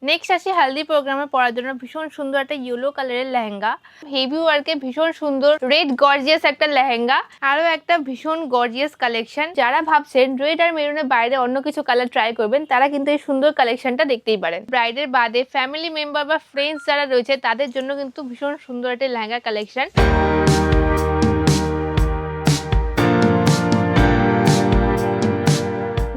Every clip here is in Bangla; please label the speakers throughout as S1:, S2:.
S1: নেক্সট আসি হালদি প্রোগ্রামে পরার জন্য ভীষণ সুন্দর একটা ইয়েলো কালারের লেহেঙ্গা, হেভি ওয়ার্কে ভীষণ সুন্দর রেড গর্জিয়াস একটা লেহেঙ্গা, আরো একটা ভীষণ গর্জিয়াস কালেকশন। যারা ভাবছেন রেড আর মেরুনের বাইরে অন্য কিছু কালার ট্রাই করবেন তারা কিন্তু এই সুন্দর কালেকশনটা দেখতেই পারেন। ব্রাইডের বাদে ফ্যামিলি মেম্বার বা ফ্রেন্ডস যারা রয়েছে তাদের জন্য কিন্তু ভীষণ সুন্দর একটা লেহেঙ্গা কালেকশন।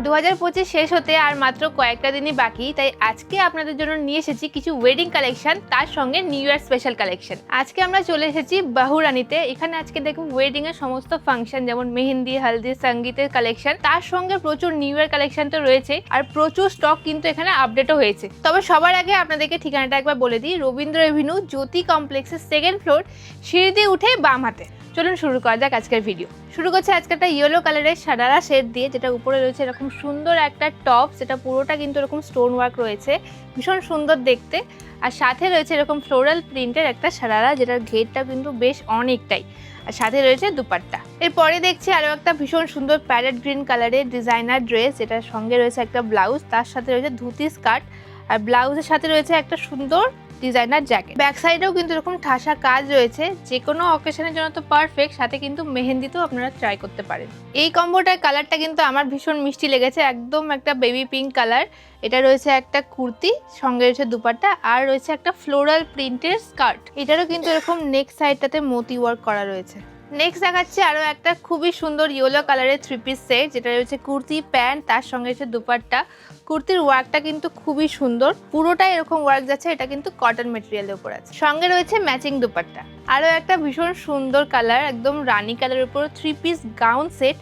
S1: 2025 শেষ হতে আর মাত্র কয়েকটা দিনই বাকি, তাই আজকে আপনাদের জন্য নিয়ে এসেছি কিছু ওয়েডিং কালেকশন, তার সঙ্গে নিউ ইয়ার স্পেশাল কালেকশন। আজকে আমরা চলে এসেছি বাহুরানিতে। এখানে আজকে দেখুন ওয়েডিং এর সমস্ত ফাংশন, যেমন মেহেন্দি, হালদি, সঙ্গীতের কালেকশন, তার সঙ্গে প্রচুর নিউ ইয়ার কালেকশন তো রয়েছে, আর প্রচুর স্টক কিন্তু এখানে আপডেটও হয়েছে। তবে সবার আগে আপনাদেরকে ঠিকানাটা একবার বলে দিই, রবীন্দ্র এভিনিউ জ্যোতি কমপ্লেক্সের 2nd ফ্লোর, সিঁড়ি দিয়ে উঠে বাম হাতে। চলুন শুরু করা যাক আজকের ভিডিও। শুরু করছে আজকে একটা ইয়েলো কালারের সারারা শেড দিয়ে, যেটা উপরে রয়েছে এরকম সুন্দর একটা টপ, যেটা পুরোটা কিন্তু এরকম স্টোন ওয়ার্ক রয়েছে, ভীষণ সুন্দর দেখতে। আর সাথে রয়েছে এরকম ফ্লোরাল প্রিন্টের একটা সারারা, যেটার ঘেরটা কিন্তু বেশ অনেকটাই, আর সাথে রয়েছে দুপাট্টা। এরপরে দেখছি আরও একটা ভীষণ সুন্দর প্যারেট গ্রিন কালারের ডিজাইনার ড্রেস, যেটার সঙ্গে রয়েছে একটা ব্লাউজ, তার সাথে রয়েছে ধুতি স্কার্ট, আর ব্লাউজের সাথে রয়েছে একটা সুন্দর ডিজাইনার জ্যাকেট। ব্যাক সাইডেও কিন্তু এরকম ঠাসা কাজ রয়েছে, যে কোনো অকেশনের জন্য তো পারফেক্ট। সাথে কিন্তু মেহেন্দিতেও আপনারা ট্রাই করতে পারেন। এই কম্বোটার কালারটা কিন্তু আমার ভীষণ মিষ্টি লেগেছে, একদম একটা বেবি পিঙ্ক কালার। এটা রয়েছে একটা কুর্তি, সঙ্গে রয়েছে দুপাট্টা, আর রয়েছে একটা ফ্লোরাল প্রিন্টের স্কার্ট। এটারও কিন্তু এরকম নেক সাইডটাতে মতি ওয়ার্ক করা রয়েছে। নেক্সট দেখাচ্ছে আরও একটা খুবই সুন্দর ইয়েলো কালারের 3 পিস সেট, যেটা রয়েছে কুর্তি, প্যান্ট, তার সঙ্গে রয়েছে দুপাট্টা। কুর্তির ওয়ার্কটা কিন্তু খুবই সুন্দর, পুরোটাই এরকম ওয়ার্ক যাচ্ছে। এটা কিন্তু কটন মেটেরিয়ালের উপর আছে, সঙ্গে রয়েছে ম্যাচিং দুপাট্টা। আরও একটা ভীষণ সুন্দর কালার, একদম রানী কালারের উপর 3 পিস গাউন সেট।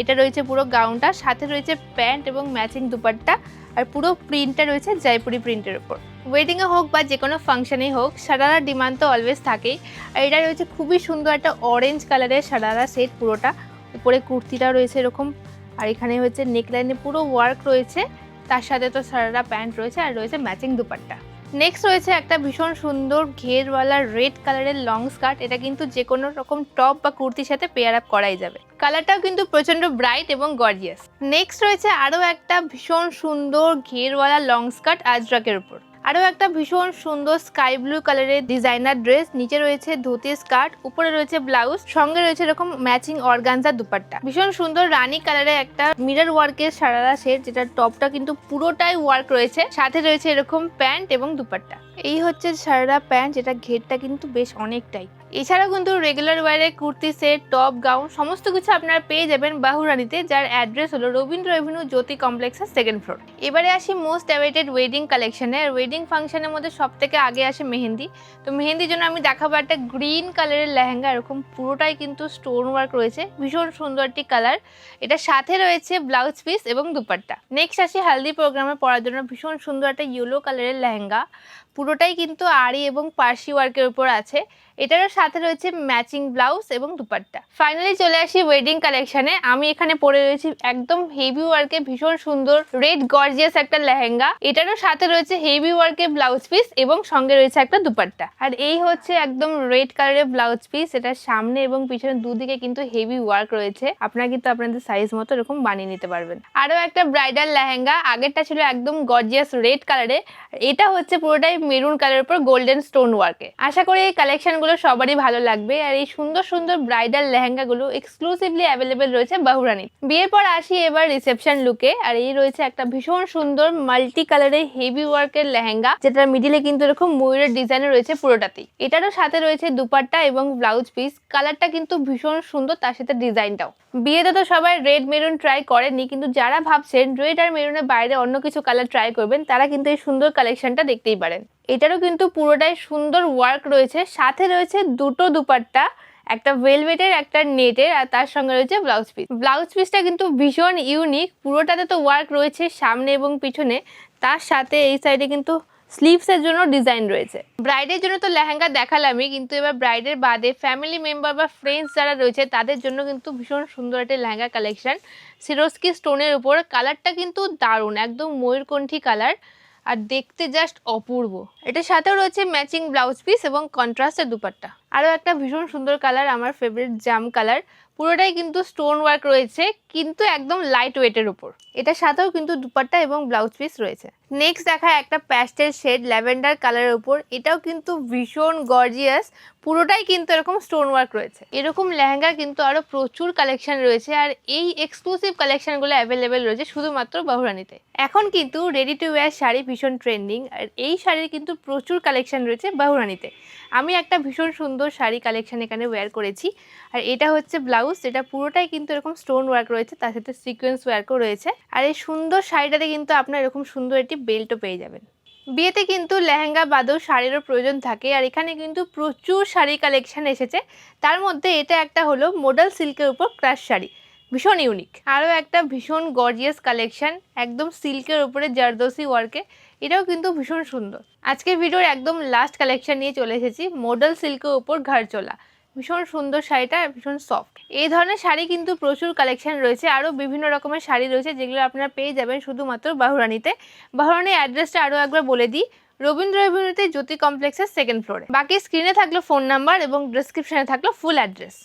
S1: এটা রয়েছে পুরো গাউনটা, সাথে রয়েছে প্যান্ট এবং ম্যাচিং দুপাট্টা, আর পুরো প্রিন্টটা রয়েছে জয়পুরি প্রিন্টের উপর। ওয়েডিংয়ে হোক বা যে কোনো ফাংশনেই হোক, সারারা ডিমান্ড তো অলওয়েজ থাকেই। আর এটা রয়েছে খুবই সুন্দর একটা অরেঞ্জ কালারের সারারা সেট পুরোটা। উপরে কুর্তিটা রয়েছে এরকম, আর এখানে হচ্ছে নেকলাইনে পুরো ওয়ার্ক রয়েছে, তার সাথে তো সারারা প্যান্ট রয়েছে, আর রয়েছে ম্যাচিং দুপাট্টা। নেক্সট রয়েছে একটা ভীষণ সুন্দর ঘেরওয়ালা রেড কালারের লং স্কার্ট। এটা কিন্তু যে কোনো রকম টপ বা কুর্তির সাথে পেয়ার আপ করাই যাবে। কালারটাও কিন্তু প্রচন্ড ব্রাইট এবং গর্জিয়াস। নেক্সট রয়েছে আরও একটা ভীষণ সুন্দর ঘেরওয়ালা লং স্কার্ট আজরাকের উপর। আরও একটা ভীষণ সুন্দর স্কাই ব্লু কালারের ডিজাইনার ড্রেস, নিচে রয়েছে ধুতি স্কার্ট, উপরে রয়েছে ব্লাউজ, সঙ্গে রয়েছে এরকম ম্যাচিং অর্গানজা দুপাট্টা। ভীষণ সুন্দর রানী কালারের একটা মিরর ওয়ার্কের সারারা সেট, যেটা টপটা কিন্তু পুরোটাই ওয়ার্ক রয়েছে, সাথে রয়েছে এরকম প্যান্ট এবং দুপাট্টা। এই হচ্ছে সারারা প্যান্ট, যেটা ঘেরটা কিন্তু বেশ অনেকটাই। এছাড়াও কিন্তু রেগুলার ওয়ারে কুর্তি সেট, টপ, গাউন সমস্ত কিছু আপনারা পেয়ে যাবেন বাহুরানিতে, যার অ্যাড্রেস হলো রবীন্দ্র এভিনিউ জ্যোতি কমপ্লেক্সের 2nd ফ্লোর। এবারে আসি মোস্ট অ্যাওয়েটেড ওয়েডিং কালেকশনে। ওয়েডিং ফাংশনের মধ্যে সব থেকে আগে আসে মেহেন্দি। তো মেহেন্দির জন্য আমি দেখাবো একটা গ্রিন কালারের লেহেঙ্গা, এরকম পুরোটাই কিন্তু স্টোন ওয়ার্ক রয়েছে, ভীষণ সুন্দর একটি কালার। এটার সাথে রয়েছে ব্লাউজ পিস এবং দুপাট্টা। নেক্সট আসি হালদি প্রোগ্রামে পরার জন্য ভীষণ সুন্দর একটা ইয়েলো কালারের লেহেঙ্গা, পুরোটাই কিন্তু আড়ি এবং পার্সি ওয়ার্কের উপর আছে। এটারও সাথে রয়েছে ম্যাচিং ব্লাউজ এবং দুপাট্টা। ফাইনালি চলে আসি ওয়েডিং কালেকশনে। আমি এখানে পরে রয়েছি একদম হেভি ওয়ার্কে ভীষণ সুন্দর রেড গর্জিয়াস একটা লেহেঙ্গা। এটারও সাথে রয়েছে হেভি ওয়ার্কে ব্লাউজ পিস এবং সঙ্গে রয়েছে একটা দুপাট্টা। আর এই হচ্ছে একদম রেড কালারের ব্লাউজ পিস। এটার সামনে এবং পিছনে দুদিকে কিন্তু হেভি ওয়ার্ক রয়েছে, আপনারা কিন্তু আপনাদের সাইজ মতো এরকম বানিয়ে নিতে পারবেন। আরও একটা ব্রাইডাল লেহেঙ্গা, আগেরটা ছিল একদম গর্জিয়াস রেড কালারে, এটা হচ্ছে পুরোটাই মেরুন কালারের উপর গোল্ডেন স্টোন ওয়ার্কে। আশা করি এই কালেকশন সবারই ভালো লাগবে। আর এই সুন্দর সুন্দর ব্রাইডাল লেহেঙ্গাগুলো এক্সক্লুসিভলি অ্যাভেলেবেল রয়েছে বাহুরানি। বিয়ের পর আসি এবার রিসেপশন লুকে। আর এই রয়েছে একটা ভীষণ সুন্দর মাল্টি কালারের হেভি ওয়ার্কের লেহেঙ্গা, যেটার মিডিলে কিন্তু এরকম ময়ূরের ডিজাইন রয়েছে পুরোটাতেই। এটারও সাথে রয়েছে দুপাট্টা এবং ব্লাউজ পিস। কালারটা কিন্তু ভীষণ সুন্দর, তার সাথে ডিজাইনটাও। বিয়েতে তো সবাই রেড মেরুন ট্রাই করেনি, কিন্তু যারা ভাবছেন রেড আর মেরুনের বাইরে অন্য কিছু কালার ট্রাই করবেন তারা কিন্তু এই সুন্দর কালেকশনটা দেখতেই পারেন। এটারও কিন্তু পুরোটাই সুন্দর ওয়ার্ক রয়েছে, সাথে রয়েছে দুটো দুপাট্টা, একটা ভেলভেটের একটা নেটের, আর তার সঙ্গে রয়েছে ব্লাউজ পিস। ব্লাউজ পিসটা কিন্তু ভীষণ ইউনিক, পুরোটাতে তো ওয়ার্ক রয়েছে সামনে এবং পিছনে, তার সাথে এই সাইডে কিন্তু স্লিভসের জন্য ডিজাইন রয়েছে। ব্রাইডের জন্য তো লেহেঙ্গা দেখালামই, কিন্তু এবার ব্রাইডের বাদে ফ্যামিলি মেম্বার বা ফ্রেন্ডস যারা রয়েছে তাদের জন্য কিন্তু ভীষণ সুন্দর একটা লেহেঙ্গা কালেকশন, সিরোস্কি স্টোনের উপর। কালারটা কিন্তু দারুণ, একদম ময়ূরকণ্ঠী কালার, আর দেখতে জাস্ট অপূর্ব। এটার সাথেও রয়েছে ম্যাচিং ব্লাউজ পিস এবং কন্ট্রাস্টের দুপাট্টা। আরও একটা ভীষণ সুন্দর কালার, আমার ফেভারিট জাম কালার। পুরোটাই কিন্তু স্টোন ওয়ার্ক রয়েছে, কিন্তু একদম লাইট ওয়েটের উপর। এটার সাথেও কিন্তু দুপাট্টা এবং ব্লাউজ পিস রয়েছে। নেক্সট দেখায় একটা প্যাস্টেল শেড ল্যাভেন্ডার কালারের উপর। এটাও কিন্তু ভীষণ গর্জিয়াস, পুরোটাই কিন্তু এরকম স্টোন ওয়ার্ক রয়েছে। এরকম লেহেঙ্গার কিন্তু আরও প্রচুর কালেকশন রয়েছে, আর এই এক্সক্লুসিভ কালেকশনগুলো অ্যাভেলেবেল রয়েছে শুধুমাত্র বাহুরানীতে। এখন কিন্তু রেডি টু ওয়্যার শাড়ি ভীষণ ট্রেন্ডিং, আর এই শাড়ির কিন্তু প্রচুর কালেকশন রয়েছে বাহুরানীতে। আমি একটা ভীষণ সুন্দর শাড়ি কালেকশন এখানে ওয়্যার করেছি, আর এটা হচ্ছে ব্লাউজ। এটা পুরোটাই কিন্তু এরকম স্টোন ওয়ার্ক রয়েছে, তার সাথে সিকোয়েন্স ওয়ার্কও রয়েছে। আর এই সুন্দর শাড়িটাতে কিন্তু আপনার এরকম সুন্দর একটি বেল্টও পেয়ে যাবেন। বিয়েতে কিন্তু লেহেঙ্গা বাদেও শাড়িরও প্রয়োজন থাকে, আর এখানে কিন্তু প্রচুর শাড়ি কালেকশন এসেছে। তার মধ্যে এটা একটা হলো মডেল সিল্কের উপর ক্রাশ শাড়ি, ভীষণ ইউনিক। আরও একটা ভীষণ গর্জিয়াস কালেকশন, একদম সিল্কের উপরে জারদোসি ওয়ার্কে। এটাও কিন্তু ভীষণ সুন্দর। আজকে ভিডিওর একদম লাস্ট কালেকশন নিয়ে চলে এসেছি, মডেল সিল্কের উপর ঘাড়চোলা। ভীষণ সুন্দর শাড়িটা, ভীষণ সফট। এই ধরনের শাড়ি কিন্তু প্রচুর কালেকশন রয়েছে, আরও বিভিন্ন রকমের শাড়ি রয়েছে যেগুলো আপনারা পেয়ে যাবেন শুধুমাত্র বাহুরানীতে। বাহুরানীর অ্যাড্রেসটা আরও একবার বলে দিই, রবীন্দ্র এভিনিউতে জ্যোতি কমপ্লেক্সের 2nd ফ্লোরে। বাকি স্ক্রিনে থাকলো ফোন নাম্বার এবং ডিসক্রিপশনে থাকলো ফুল অ্যাড্রেস।